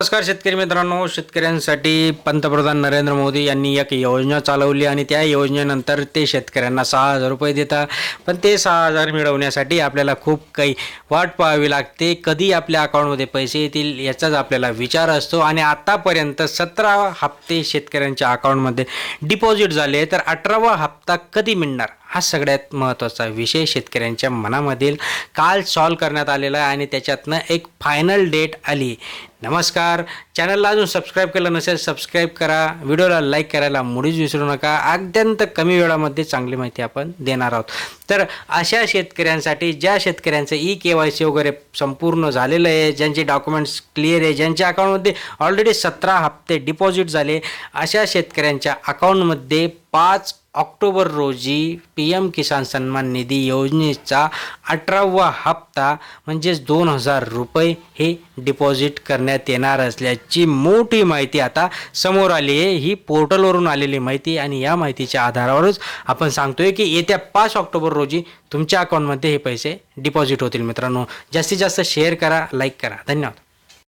नमस्कार शेतकरी मित्रांनो, शेतकऱ्यांसाठी पंतप्रधान नरेंद्र मोदी यांनी एक योजना चालवली आणि त्या योजनेनंतर ते शेतकऱ्यांना 6,000 रुपये देतात. पण ते 6,000 मिळवण्यासाठी आपल्याला खूप काही वाट पाहावी लागते. कधी आपल्या अकाउंटमध्ये पैसे येतील याचाच आपल्याला विचार असतो. आणि आतापर्यंत 17 हप्ते शेतकऱ्यांच्या अकाउंटमध्ये डिपॉझिट झाले, तर 18वा हप्ता कधी मिळणार हा सगळ्यात महत्त्वाचा विषय शेतकऱ्यांच्या मनामधील काल सॉल्व करण्यात आलेला आहे आणि त्याच्यातनं एक फायनल डेट आली. नमस्कार, चॅनलला अजून सबस्क्राईब केलं नसेल सबस्क्राईब करा, व्हिडिओला लाईक करायला मुळीच विसरू नका. अत्यंत कमी वेळामध्ये चांगली माहिती आपण देणार आहोत. तर अशा शेतकऱ्यांसाठी ज्या शेतकऱ्यांचं KYC वगैरे संपूर्ण झालेलं आहे, ज्यांचे डॉक्युमेंट्स क्लिअर आहे, ज्यांच्या अकाउंटमध्ये ऑलरेडी 17 हप्ते डिपॉझिट झाले, अशा शेतकऱ्यांच्या अकाउंटमध्ये 5 ऑक्टोबर रोजी PM किसान सन्मान निधी योजनेचा 18वा हप्ता म्हणजेच 2,000 रुपये हे डिपॉझिट करण्यात येणार असल्याची मोठी माहिती आता समोर आली आहे. ही पोर्टलवरून आलेली माहिती आणि या माहितीच्या आधारावरच आपण सांगतोय की येत्या 5 ऑक्टोबर रोजी तुमच्या अकाउंटमध्ये हे पैसे डिपॉझिट होतील. मित्रांनो, जास्तीत जास्त शेअर करा, लाईक करा. धन्यवाद.